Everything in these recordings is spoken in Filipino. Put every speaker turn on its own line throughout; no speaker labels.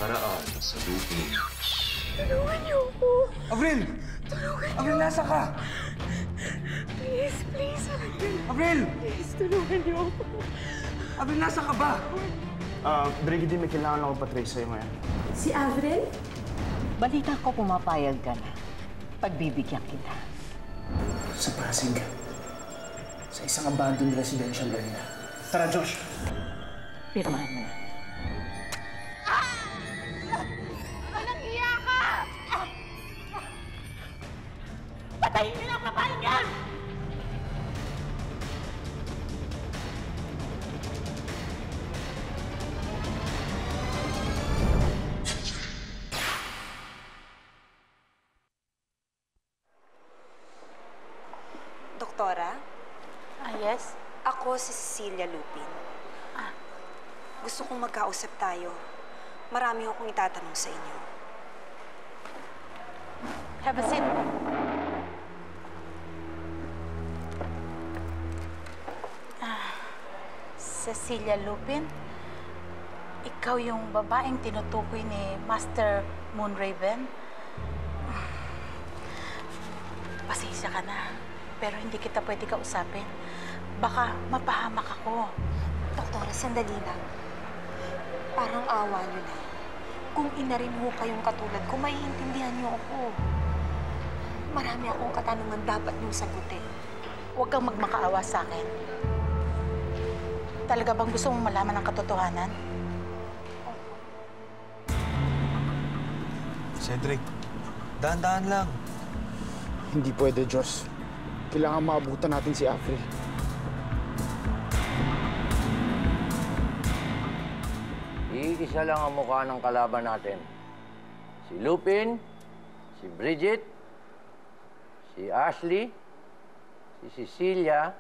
nakaraan sa Lupin.
Tulungan niyo ako!
Avril!
Tulungan niyo!
Avril, nasa ka?
Please, please, Avril!
Avril!
Please, tulungan niyo ako!
Avril, nasa ka ba?
Brigadier, may kailangan ako patrace sa'yo ngayon.
Si Avril?
Balita ko pumapayag ka na. Pagbibigyan kita.
Sa Pasig. Sa isang abandoned residential area. Tara, Josh!
Pirmahan mo na.
Walang iya ka! Patayin niyo na ang babae niyan!
Doktora,
Yes?
ako si Cecilia Lupin. Gusto kong magkausap tayo. Marami akong itatanong sa inyo.
Have a seat. Cecilia Lupin, ikaw yung babaeng tinutukoy ni Master Moonraven. Pasensya ka na, pero hindi kita pwede kausapin. Baka mapahamak ako.
Doktora, sandali lang. Parang awa niyo na. Kung ina rin ho kayong katulad ko, maiintindihan niyo ako. Marami akong katanungan dapat niyong sagutin.
Huwag kang magmakaawa sa akin. Talaga bang gusto mong malaman ang katotohanan?
Cedric, dahan-dahan lang.
Hindi pwede, Josh. Kailangan maabutan natin si Avril.
Iisa lang ang mukha ng kalaban natin. Si Lupin, si Bridget, si Ashley, si Cecilia,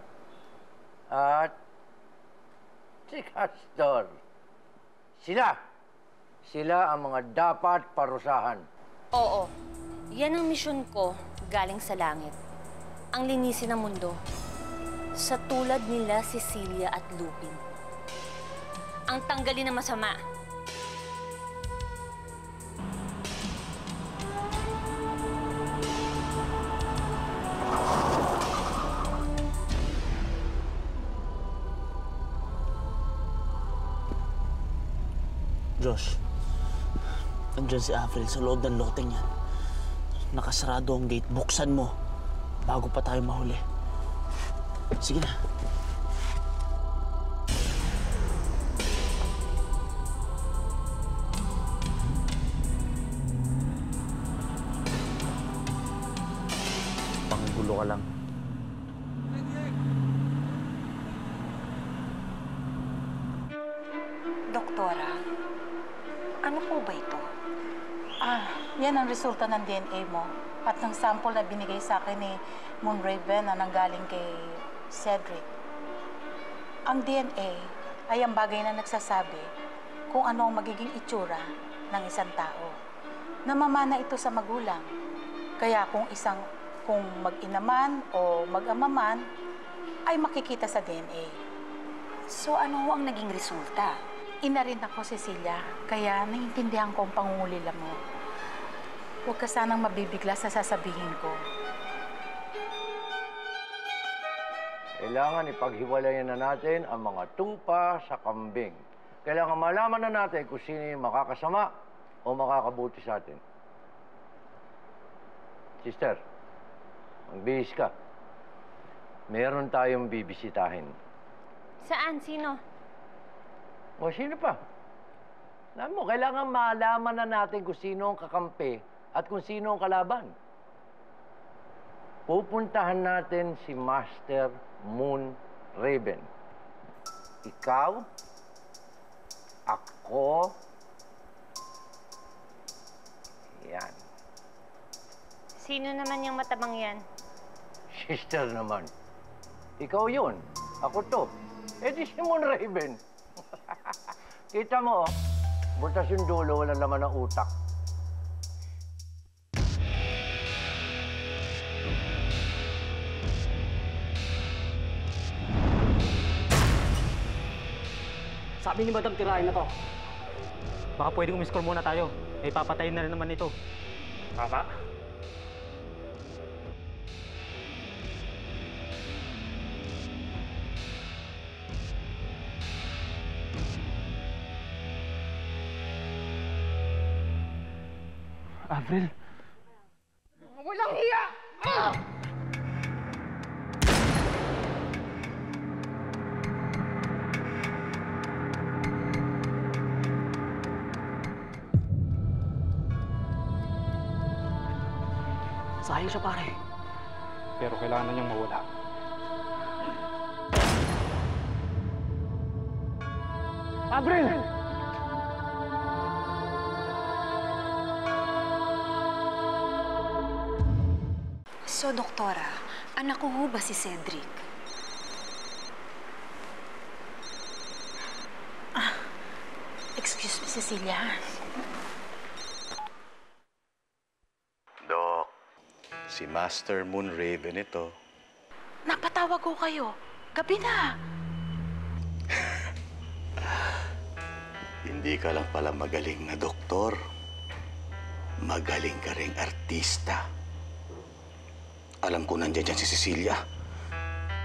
at si Castor. Sila ang mga dapat parusahan.
Oo. Yan ang misyon ko galing sa langit. Ang linisin ng mundo. Sa tulad nila Cecilia at Lupin. Ang tanggalin ng masama.
Josh, nandiyan si Avril sa loob ng loteng yan. Nakasarado ang gate. Buksan mo bago pa tayo mahuli. Sige na. Panggulo ka lang.
Doktora, ano po ba ito?
Yan ang resulta ng DNA mo at ng sample na binigay sa akin ni Moonraven na nanggaling kay Cedric. Ang DNA ay ang bagay na nagsasabi kung ano ang magiging itsura ng isang tao. Namamana ito sa magulang. Kaya kung mag-ina man o mag-ama man, ay makikita sa DNA.
So ano ho ang naging resulta?
Ina rin ako, Cecilia, kaya naiintindihan ko ang pangungulila mo. Huwag ka sanang mabibigla sa sasabihin ko.
Kailangan ipaghiwalayan na natin ang mga tumpa sa kambing. Kailangan malaman na natin kung sino yung makakasama o makakabuti sa atin. Sister, magbihis ka. Meron tayong bibisitahin.
Saan? Sino?
O sino pa? Alam mo, kailangan malaman na natin kung sino ang kakampi at kung sino ang kalaban. Pupuntahan natin si Master Moonraven. Ikaw, ako, yan.
Sino naman yung matabang yan?
Sister naman. Ikaw yun. Ako to. Eh di si Moonraven. Kita mo, oh. Butas yung dulo, walang laman ng utak.
Sabi ni Madam tirahin na to.
Baka pwedeng umiskor muna tayo. May papatayin na rin naman ito. Tama. Avril.
Walang hiya!
Sayang siya, pare.
Pero kailangan na niyang mawala. Avril!
So, Doktora, anak ko ho ba si Cedric?
Excuse me, Cecilia.
Dok, si Master Moonraven ito.
Napatawag ko kayo. Gabi na.
Hindi ka lang pala magaling na doktor. Magaling ka ring artista. Alam ko nandiyan dyan si Cecilia.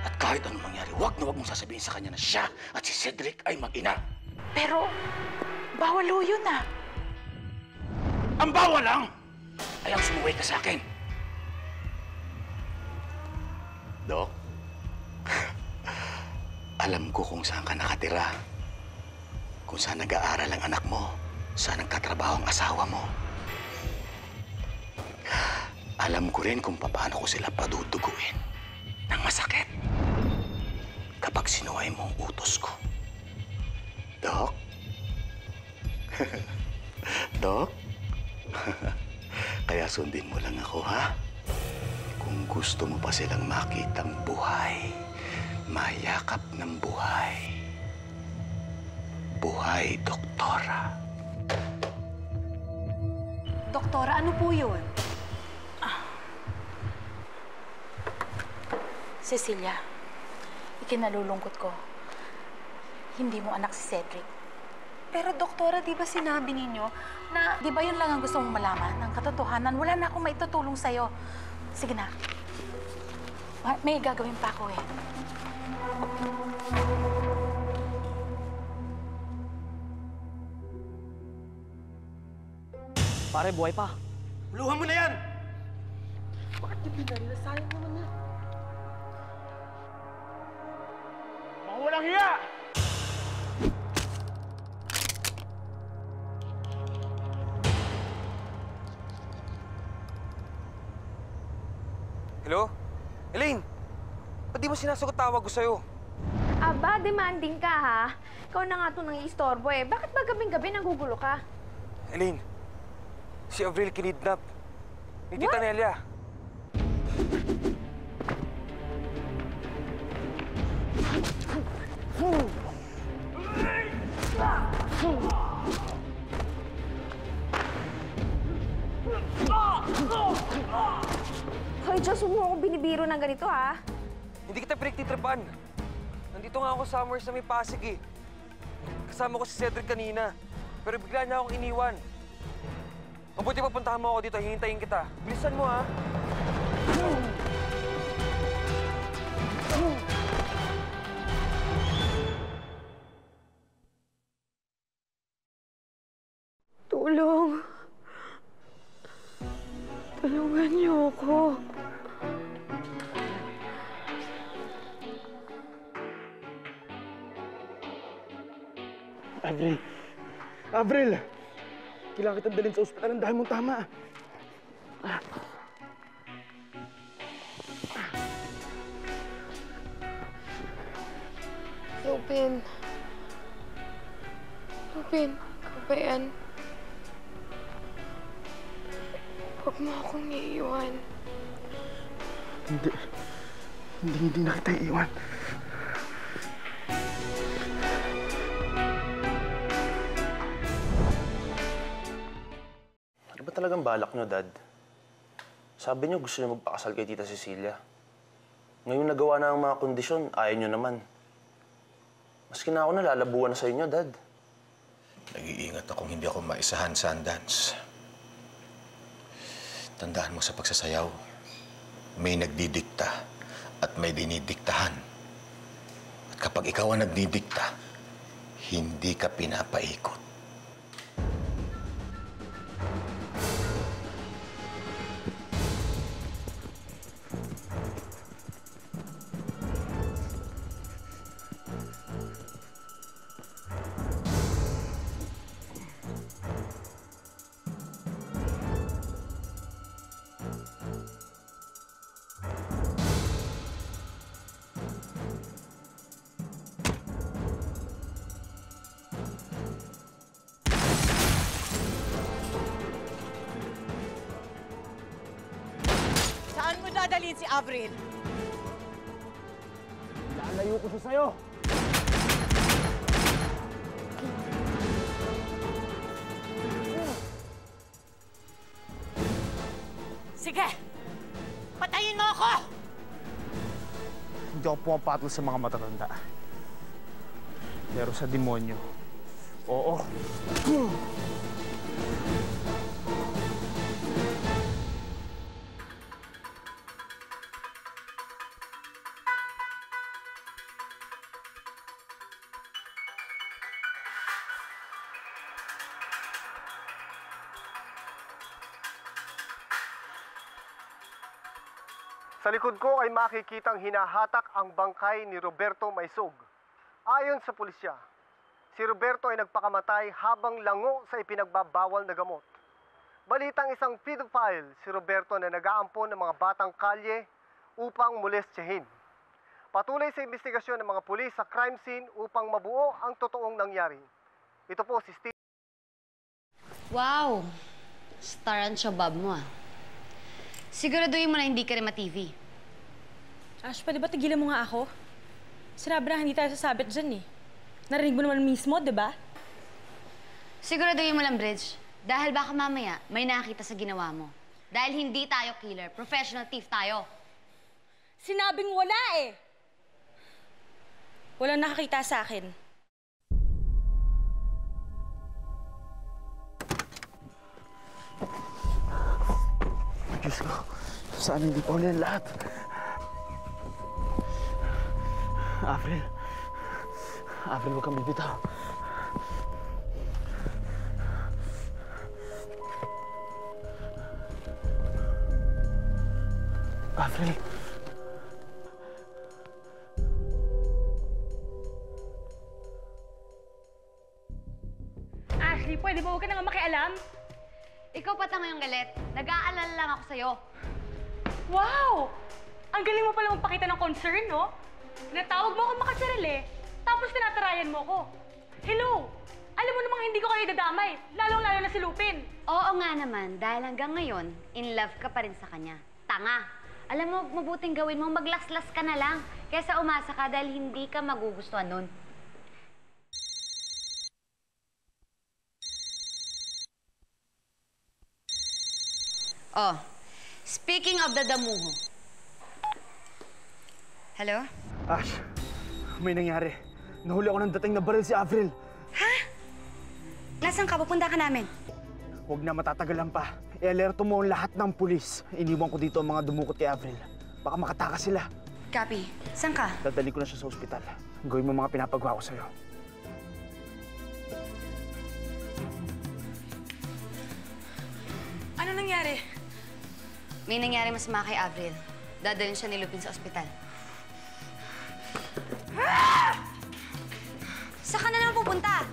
At kahit anong mangyari, wag mong sasabihin sa kanya na siya at si Cedric ay mag-ina.
Pero, bawal ho yun ah.
Ang bawal lang ay ang sumuway ka sa akin. Dok, alam ko kung saan ka nakatira. Kung saan nag-aaral ang anak mo. Saan nagtatrabaho ang asawa mo. Alam ko rin kung paano ko sila paduduguin ng masakit kapag sinuway mo ang utos ko. Dok? Dok? Kaya sundin mo lang ako, ha? Kung gusto mo pa silang makitang buhay, mayakap ng buhay. Buhay, Doktora.
Doktora, ano po yun?
Cecilia, ikinalulungkot ko. Hindi mo anak si Cedric.
Pero, Doktora, di ba sinabi ninyo na...
Di ba yun lang ang gusto mong malaman? Ang katotohanan, wala na akong maitutulong sa'yo. Sige na. May gagawin pa ako eh.
Pare, buhay pa.
Luhan mo na yan!
Bakit di binaril? Sayang naman yan.
Mga walang hiya! Hello? Elaine! Ba't di mo sinasagot tawag ko sa'yo?
Aba, demanding ka ha? Ikaw na nga ito nang iistorbo eh. Bakit ba gabing-gabi nagugulo ka?
Elaine, si Avril kinidnap. Ni Tita Nelia.
Hoy, Diyos, huwag mo akong binibiro ng ganito ha?
Hindi kita pinagtitripan. Nandito nga ako somewhere sa may Pasig eh. Kasama ko si Cedric kanina. Pero bigla niya akong iniwan. Mabuti pa puntahan mo ako dito, hihintayin kita. Bilisan mo ha.
Tulong. Tulungan niyo ako.
Avril! Avril! Kailangan kitang dalhin sa ospital. Ang dahil mong tama.
Lupin. Lupin, ikaw ba yan? Huwag mo akong iiwan.
Hindi. Hindi na kita iiwan.
Ano ba talagang balak nyo, Dad? Sabi nyo gusto nyo magpakasal kay Tita Cecilia. Ngayon nagawa na ang mga kondisyon, ayaw nyo naman. Maski na ako nalalabuan na sa inyo, Dad.
Nag-iingat akong hindi ako maisahan sa Sundance. Tandaan mo sa pagsasayaw, may nagdidikta at may dinidiktahan. At kapag ikaw ang nagdidikta, hindi ka pinapaikot.
Saan mo dadalhin si Avril?
Lalayo ko siya sa'yo!
Sige! Patayin mo ako!
Hindi ako pumapatol sa mga matatanda. Pero sa demonyo, oo.
Sa likod ko ay makikitang hinahatak ang bangkay ni Roberto Maisog. Ayon sa pulisya, si Roberto ay nagpakamatay habang lango sa ipinagbabawal na gamot. Balitang isang pedophile si Roberto na nag-aampon ng mga batang kalye upang molestyahin. Patuloy sa investigasyon ng mga pulis sa crime scene upang mabuo ang totoong nangyari. Ito po si Steve.
Wow! Star ang shabab mo ah. Siguraduhin mo na hindi ka rin ma-TV.
Ash, pwede ba tigilan mo nga ako? Sinabi na hindi tayo sasabit dyan eh. Narinig mo naman mismo, di ba?
Siguraduhin mo lang, Bridge. Dahil baka mamaya may nakita sa ginawa mo. Dahil hindi tayo killer, professional thief tayo.
Sinabing wala eh! Walang nakakita sa akin.
Diyos ko, saan hindi pa huli ang lahat? Avril. Avril, huwag kang bibitaw. Avril.
Ashley, pwede ba huwag ka na nga makialam?
Ikaw pa ngayong galit. Nag-aalala lang ako sa'yo.
Wow! Ang galing mo pala magpakita ng concern, no? Natawag mo ako makasarili, tapos tinatarayan mo ko. Hello! Alam mo namang hindi ko kayo dadamay, lalong-lalo na si Lupin.
Oo nga naman, dahil hanggang ngayon, in love ka pa rin sa kanya. Tanga! Alam mo, mabuting gawin mo, maglaslas ka na lang, kaysa umasa ka dahil hindi ka magugustuhan nun. Oh, speaking of the damuho. Hello?
Ash, may nangyari. Nahuli ako ng dating na baril si Avril.
Ha? Nasaan ka? Pupunta ka namin.
Huwag na matatagalan pa. I-alerto mo ang lahat ng pulis. Iniwan ko dito ang mga dumukot kay Avril. Baka makatakas sila.
Copy. Saan ka?
Dadali ko na siya sa ospital. Gawin mo mga pinapagawa ko sa'yo.
Ano nangyari?
May nangyari masama kay Avril. Dadalhin siya ni Lupin sa ospital. Saan ka na naman pupunta?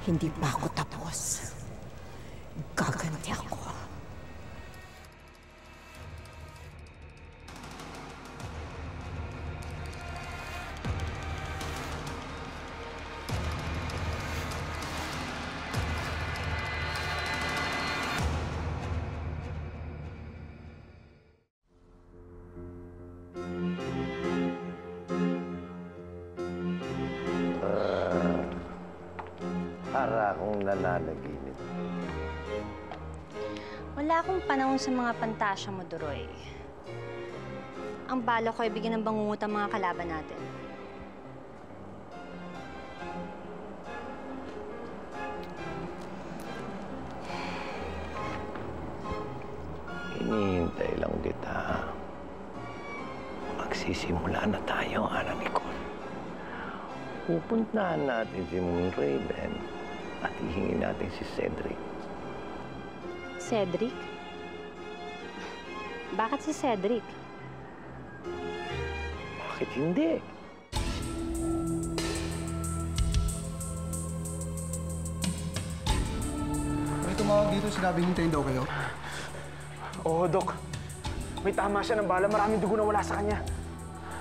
Hindi pa ako tapos. Gaganti ako.
Para akong nananaginip.
Wala akong panahon sa mga pantasya mo, Duroy. Ang bala ko ay bigyan ng bangungot ang mga kalaban natin.
Hinihintay lang kita. Magsisimula na tayo, Ana Nicole. Pupuntahan natin si Moonraven at hihingin natin si Cedric.
Cedric? Bakit si Cedric?
Bakit hindi?
May tumawag dito, sinabing hintayin daw kayo.
Oo, Dok. May tama siya ng bala. Maraming dugo na wala sa kanya.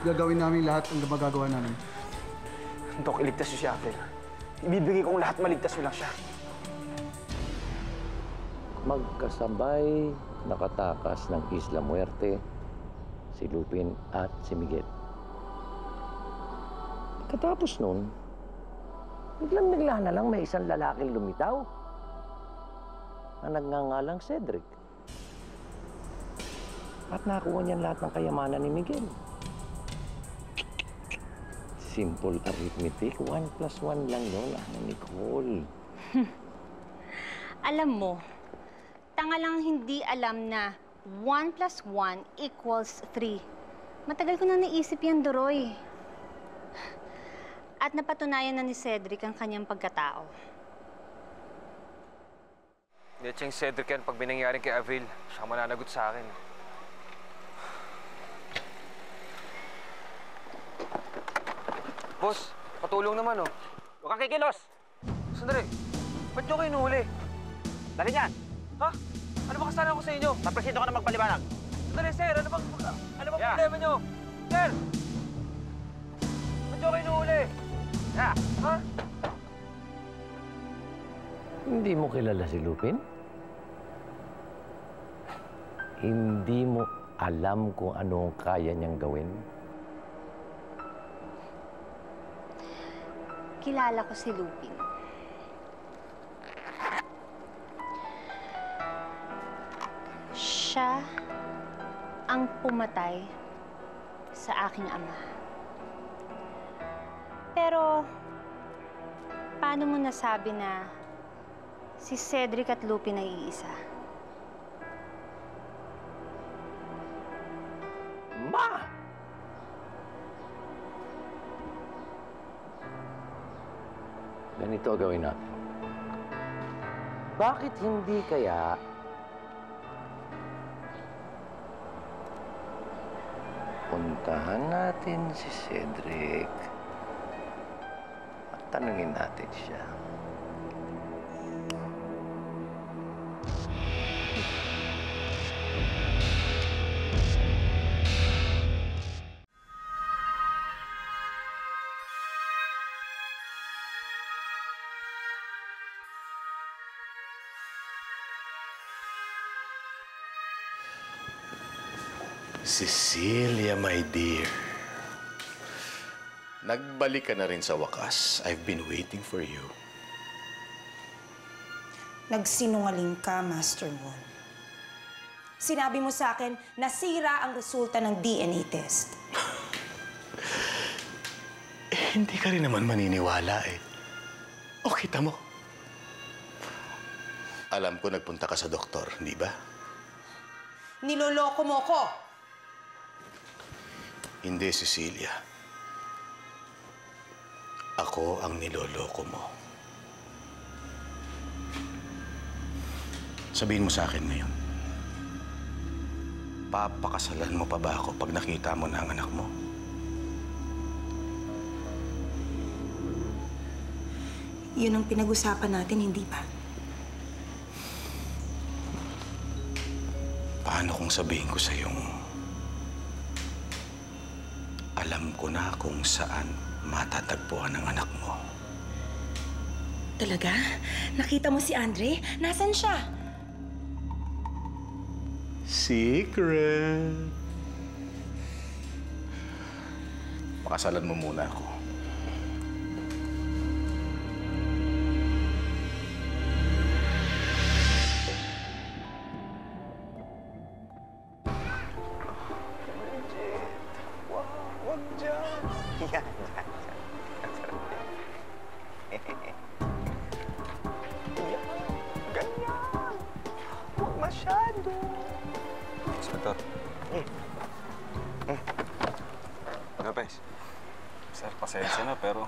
Gagawin namin lahat ang magagawa namin.
Dok, iligtas niyo si April. Ibibigay kong lahat maligtas mo lang siya.
Magkasabay nakatakas ng Isla Muerte si Lupin at si Miguel. Katapos nun, biglang-bigla na lang may isang lalaking lumitaw na nagngangalang Cedric. At nakuha niyan lahat ng kayamanan ni Miguel. Simple arithmetic, 1 + 1 lang yun, Ana Nicole.
Alam mo, tanga lang hindi alam na 1 + 1 = 3. Matagal ko na naisip yan, Duroy. At napatunayan na ni Cedric ang kanyang pagkatao.
Hindi siyang Cedric yan pag binangyari kay Avril. Siya mananagot sa akin. Boss, patulong naman, oh.
Huwag kang kikilos!
Sandali, ba't nyo kayo inuhuli?
Dali niyan!
Ha? Ano ba kasalanan ko sa inyo?
Napresido ka na magpaliwanag.
Sandali, sir. Ano bang problema nyo? Sir! Ba't nyo kayo inuhuli?
Yeah.
Ha?
Hindi mo kilala si Lupin? Hindi mo alam kung ano ang kaya niyang gawin?
Kilala ko si Lupin. Siya ang pumatay sa aking ama. Pero, paano mo nasabi na si Cedric at Lupin ay iisa?
Ma! Ganito gawin natin. Bakit hindi kaya puntahan natin si Cedric at tanungin natin siya.
Cecilia, my dear. Nagbalik ka na rin sa wakas. I've been waiting for you.
Nagsinungaling ka, Master Moon. Sinabi mo sa akin, nasira ang resulta ng DNA test.
Hindi ka rin naman maniniwala eh. O, kita mo. Alam ko nagpunta ka sa doktor, hindi ba?
Niloloko mo ko!
Hindi, Cecilia. Ako ang niloloko mo. Sabihin mo sa akin ngayon, papakasalan mo pa ba ako pag nakita mo na ang anak mo?
Yun ang pinag-usapan natin, hindi ba?
Paano kung sabihin ko sa'yong alam ko na kung saan matatagpuan ang anak mo?
Talaga? Nakita mo si Andre? Nasaan siya?
Secret. Pakasalan mo muna ako.
nga, pero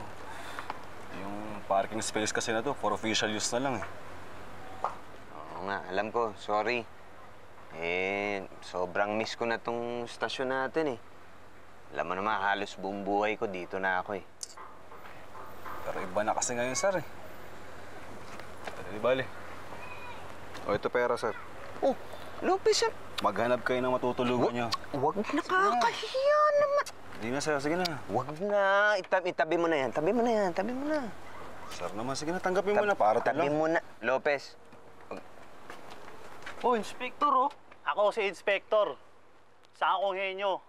yung parking space kasi na to, for official use na lang eh.
Oo nga, alam ko. Sorry. Sobrang miss ko na tong stasyon natin eh. Alam mo naman, halos buong buhay ko dito na ako eh.
Pero iba na kasi ngayon, sir eh. Di bale. O, ito pera, sir.
Oh, Lopez, sir.
Maghanap kayo ng matutulugan nyo.
Huwag nakakahiya naman.
Hindi na, sir. Sige na.
Huwag na. Itabi mo na yan. Tabi mo na yan. Tabi mo na.
Sir naman, sige na. Tanggapin mo na. Para
tabi mo na. Lopez.
Oh, Inspector, oh. Ako si Inspector. Saan ko henyo?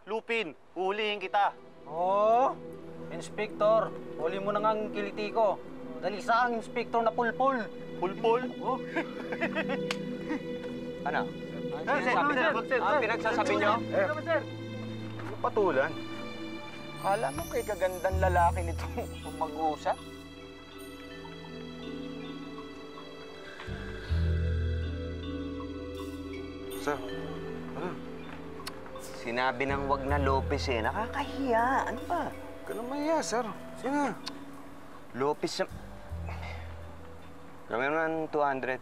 Lupin, uhulihin kita.
Oo, Inspector. Huli mo na nga ang kiliti ko. Dali sa ang Inspector na pulpul.
Pulpul?
Oh.
Ano?
Sir.
Pinagsasabi nyo?
Sir.
Patulan. Kala mo kay kagandang lalaki nito mag-uusap?
Sir, ano?
Sinabi ng wag na Lopez eh. Nakakahiya. Ano ba?
Huwag ka na mahiya, sir. Sige na.
Lopez na... Gawin mo ng 200.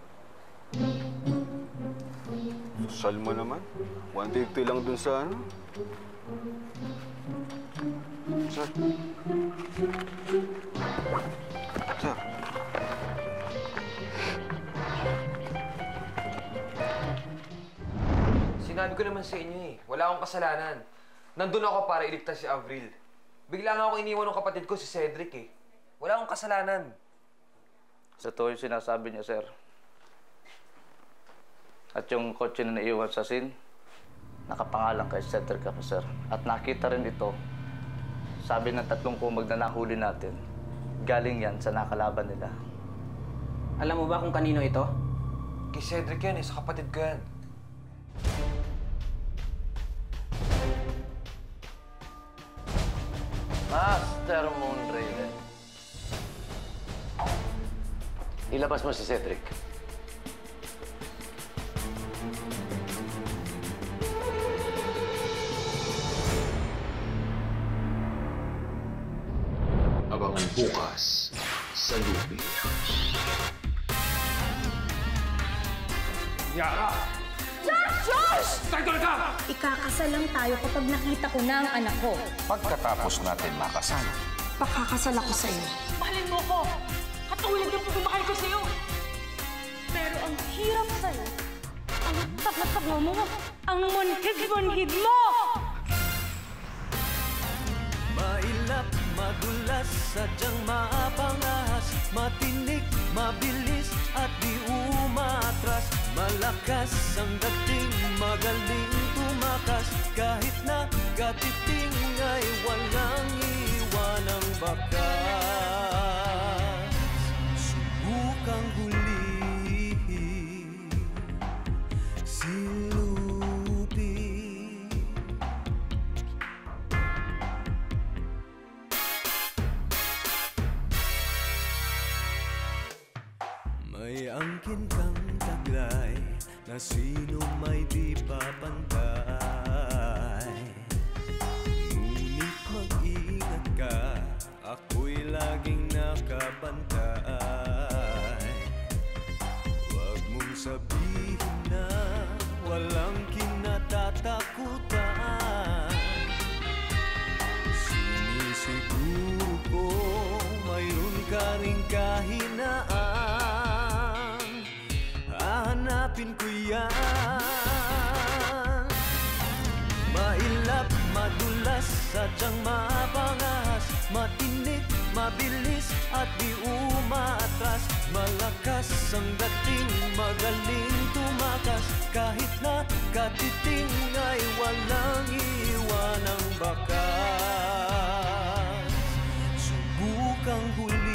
Sal mo naman. 150 lang dun sa ano. Sir. Sir.
Sinabi ko naman sa inyo eh, wala akong kasalanan. Nandun ako para iligtas si Avril. Bigla nga ako iniwan ng kapatid ko si Cedric eh. Wala akong kasalanan.
Totoo yung sinasabi niya, sir. At yung kotse na naiwan sa scene, nakapangalan kay Cedric ako, sir. At nakita rin ito. Sabi ng 3 kumag na nahuli natin, galing yan sa nakalaban nila.
Alam mo ba kung kanino ito?
Kay Cedric yan eh, sa kapatid ko yan.
Master Moonraven. Ilabas mo si Cedric.
Abangan bukas sa Lupin.
Yara!
Josh!
Title ka!
Ikakasal lang tayo kapag nakita ko na ang anak ko.
Pagkatapos natin makasal,
Pakakasal ako sa'yo.
Mahalin mo ko! Katulad ng pagmamahal ko sa'yo! Pero ang hirap sa'yo, ang tap-tap mo, ang manhid-manhid mo!
Mailap, madulas, sadyang maapangahas, matinik, mabilis, at di umatras. Malakas ang dating, magaling tumakas, kahit na katiting ay walang iwanang bakas. Subukang hulihin si Lupin. May angkin kang taglay na sino may di papantay. Ngunit mag-ingat ka, ako'y laging nakabantay. Huwag mong sabihin na walang kinatatakutan. Sinisiguro ko mayroon ka ring kahinaan. Hahanapin ko yan. Mailap, madulas, sadyang mapangas, matinik, mabilis, at di umatras. Malakas ang dating, magaling tumakas, kahit na katiting ay walang iwanang bakas. Subukang huli